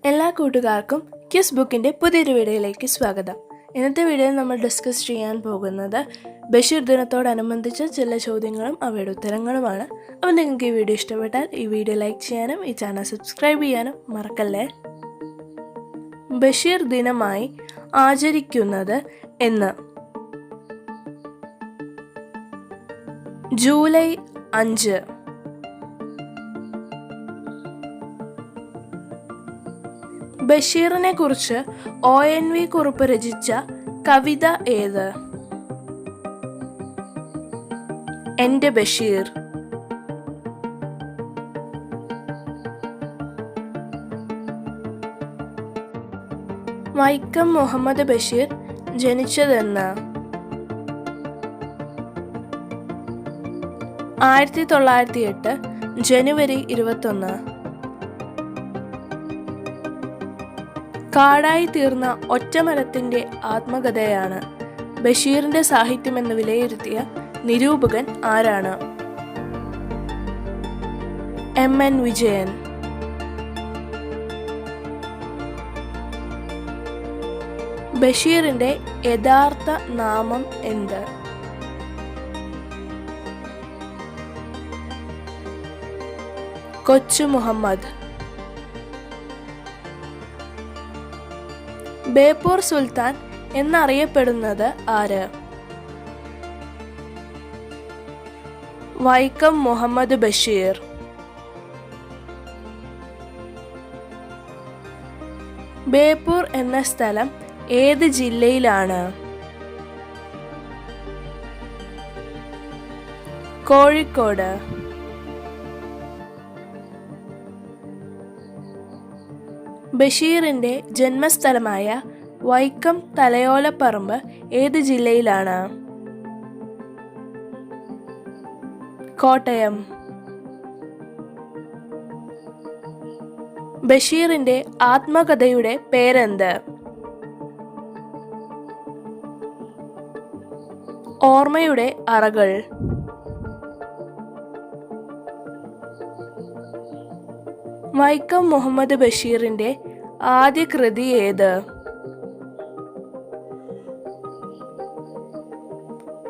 എല്ലാ കൂട്ടുകാർക്കും ക്വിസ് ബുക്കിൻ്റെ പുതിയൊരു വീഡിയോയിലേക്ക് സ്വാഗതം. ഇന്നത്തെ വീഡിയോയിൽ നമ്മൾ ഡിസ്കസ് ചെയ്യാൻ പോകുന്നത് ബഷീർ ദിനത്തോടനുബന്ധിച്ച് ചില ചോദ്യങ്ങളും അവയുടെ ഉത്തരങ്ങളുമാണ്. അപ്പോൾ നിങ്ങൾക്ക് ഈ വീഡിയോ ഇഷ്ടപ്പെട്ടാൽ ഈ വീഡിയോ ലൈക്ക് ചെയ്യാനും ഈ ചാനൽ സബ്സ്ക്രൈബ് ചെയ്യാനും മറക്കല്ലേ. ബഷീർ ദിനമായി ആചരിക്കുന്നത് എന്ന്? ജൂലൈ 5. ബഷീറിനെ കുറിച്ച് ONV കുറുപ്പ് രചിച്ച കവിത ഏത്? എൻ്റെ ബഷീർ. വൈക്കം മുഹമ്മദ് ബഷീർ ജനിച്ചതെന്ന്? 1908 ജനുവരി 21. കാടായി തീർന്ന ഒറ്റമരത്തിൻ്റെ ആത്മകഥയാണ് ബഷീറിൻ്റെ സാഹിത്യമെന്ന് വിലയിരുത്തിയ നിരൂപകൻ ആരാണ്? MN വിജയൻ. ബഷീറിൻ്റെ യഥാർത്ഥ നാമം എന്ത്? കൊച്ചു മുഹമ്മദ്. ബേപ്പൂർ സുൽത്താൻ എന്നറിയപ്പെടുന്നത് ആര്? വൈക്കം മുഹമ്മദ് ബഷീർ. ബേപ്പൂർ എന്ന സ്ഥലം ഏത് ജില്ലയിലാണ്? കോഴിക്കോട്. ബഷീറിൻ്റെ ജന്മസ്ഥലമായ വൈക്കം തലയോലപ്പറമ്പ് ഏത് ജില്ലയിലാണ്? കോട്ടയം. ബഷീറിൻ്റെ ആത്മകഥയുടെ പേരെന്ത്? ഓർമ്മയുടെ അറകൾ. വൈക്കം മുഹമ്മദ് ബഷീറിൻ്റെ ആദ്യ കൃതി ഏത്?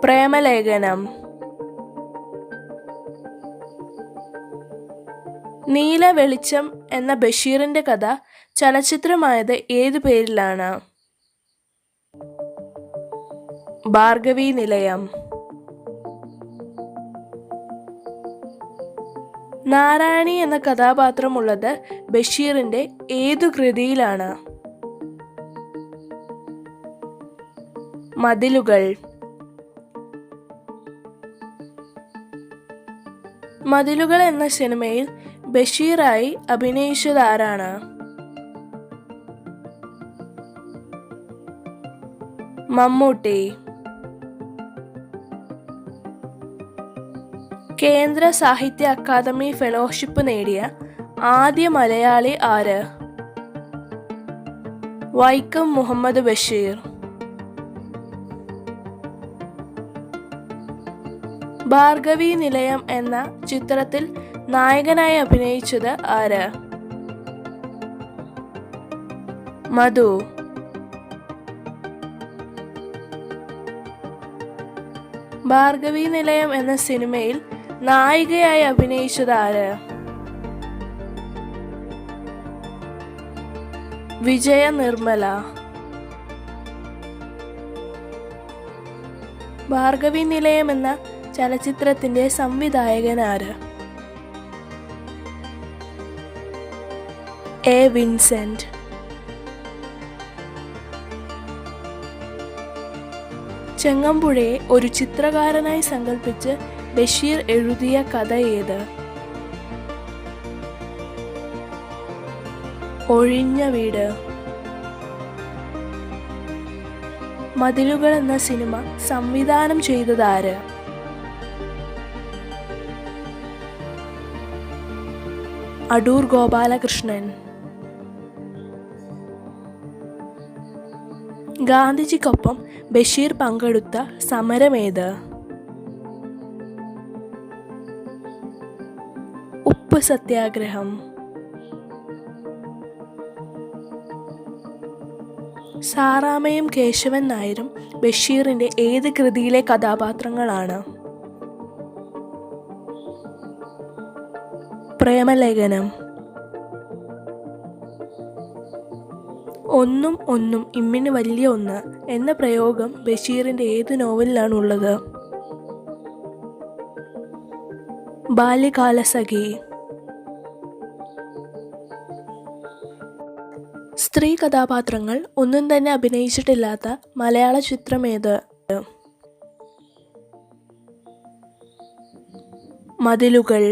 പ്രേമലേഖനം. നീല വെളിച്ചം എന്ന ബഷീറിൻ്റെ കഥ ചലച്ചിത്രമായത് ഏതു പേരിലാണ്? ഭാർഗവീ നിലയം. നാരായണി എന്ന കഥാപാത്രമുള്ളത് ബഷീറിൻ്റെ ഏതു കൃതിയിലാണ്? മതിലുകൾ. മതിലുകൾ എന്ന സിനിമയിൽ ബഷീറായി അഭിനയിച്ചതാരാണ്? മമ്മൂട്ടി. കേന്ദ്ര സാഹിത്യ അക്കാദമി ഫെലോഷിപ്പ് നേടിയ ആദ്യ മലയാളി ആര്? വൈക്കം മുഹമ്മദ് ബഷീർ. ഭാർഗവീ നിലയം എന്ന ചിത്രത്തിൽ നായകനായി അഭിനയിച്ചത് ആര്? മധു. ഭാർഗവീ നിലയം എന്ന സിനിമയിൽ നായികയായി അഭിനയിച്ചത് ആര്? വിജയ നിർമ്മല. ഭാർഗവീ നിലയം എന്ന ചലച്ചിത്രത്തിന്റെ സംവിധായകൻ ആര്? A. വിൻസെന്റ്. ചെങ്ങമ്പുഴയെ ഒരു ചിത്രകാരനായി സങ്കല്പിച്ച് ബഷീർ എഴുതിയ കഥ ഏത്? ഒഴിഞ്ഞ വീട്. മതിലുകൾ എന്ന സിനിമ സംവിധാനം ചെയ്തതാര്? അടൂർ ഗോപാലകൃഷ്ണൻ. ഗാന്ധിജിക്കൊപ്പം ബഷീർ പങ്കെടുത്ത സമരമേത്? ഉപ്പ് സത്യാഗ്രഹം. സാറാമ്മയും കേശവൻ നായരും ബഷീറിൻ്റെ ഏത് കൃതിയിലെ കഥാപാത്രങ്ങളാണ്? പ്രേമലേഖനം. ഒന്നും ഒന്നും ഇമ്മിന് വലിയ ഒന്ന് എന്ന പ്രയോഗം ബഷീറിൻ്റെ ഏത് നോവലിലാണുള്ളത്? ബാല്യകാലസഖി. സ്ത്രീ കഥാപാത്രങ്ങൾ ഒന്നും തന്നെ അഭിനയിച്ചിട്ടില്ലാത്ത മലയാള ചിത്രം ഏത്? മതിലുകൾ.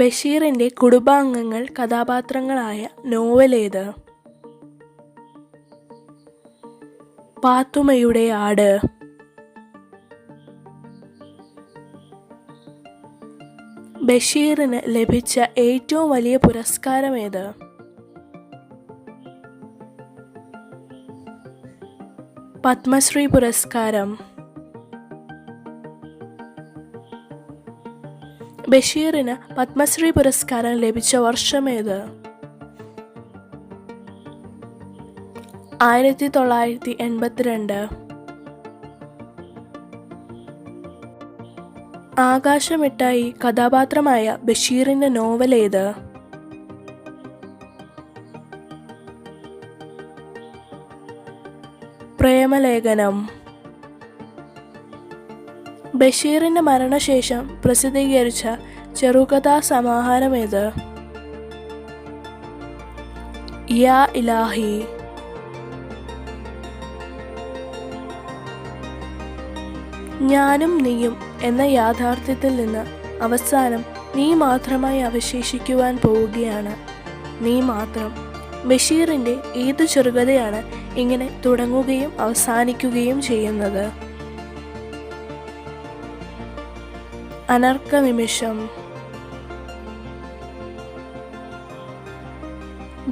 ബഷീറിൻ്റെ കുടുംബാംഗങ്ങൾ കഥാപാത്രങ്ങളായ നോവലേത്? പാത്തുമ്മയുടെ ആട്. ബഷീറിന് ലഭിച്ച ഏറ്റവും വലിയ പുരസ്കാരം ഏത്? പത്മശ്രീ പുരസ്കാരം. ബഷീറിന് പത്മശ്രീ പുരസ്കാരം ലഭിച്ച വർഷമേത്? 1982. ആകാശമിട്ടായി കഥാപാത്രമായ ബഷീറിൻ്റെ നോവലേത്? പ്രേമലേഖനം. ബഷീറിൻ്റെ മരണശേഷം പ്രസിദ്ധീകരിച്ച ചെറുകഥാ സമാഹാരമേത്? യാ ഇലാഹി. ഞാനും നീയും എന്ന യാഥാർത്ഥ്യത്തിൽ നിന്ന് അവസാനം നീ മാത്രമായി അവശേഷിക്കുവാൻ പോവുകയാണ്. നീ മാത്രം. ബഷീറിൻ്റെ ഏതു ചെറുകഥയാണ് ഇങ്ങനെ തുടങ്ങുകയും അവസാനിക്കുകയും ചെയ്യുന്നത്? അനർക്ക നിമിഷം.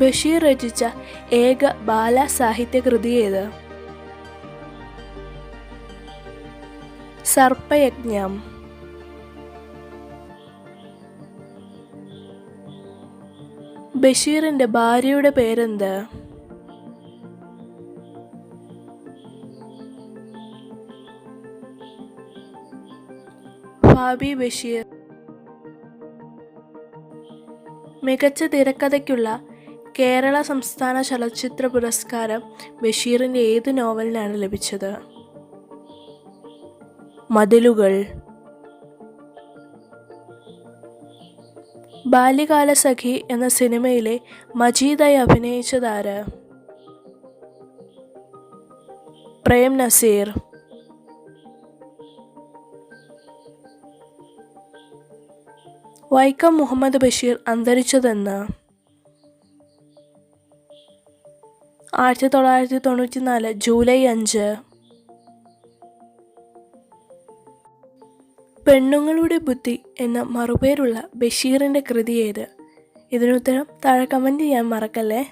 ബഷീർ രചിച്ച ഏക ബാല സാഹിത്യകൃതി ഏത്? സർപ്പയജ്ഞം. ബഷീറിൻ്റെ ഭാര്യയുടെ പേരെന്ത്? ഫാബി ബഷീർ. മികച്ച തിരക്കഥയ്ക്കുള്ള കേരള സംസ്ഥാന ചലച്ചിത്ര പുരസ്കാരം ബഷീറിൻ്റെ ഏത് നോവലിനാണ് ലഭിച്ചത്? മതിലുകൾ. ബാല്യകാലസഖി എന്ന സിനിമയിലെ മജീദായി അഭിനയിച്ചതാര്? പ്രേം നസീർ. വൈക്കം മുഹമ്മദ് ബഷീർ അന്തരിച്ചതെന്ന്? 1994 ജൂലൈ 5. പെണ്ണുങ്ങളുടെ ബുദ്ധി എന്ന മറുപേരുള്ള ബഷീറിൻ്റെ കൃതി ഏത്? ഇതിനുത്തരം താഴെ കമൻറ്റ് ചെയ്യാൻ മറക്കല്ലേ.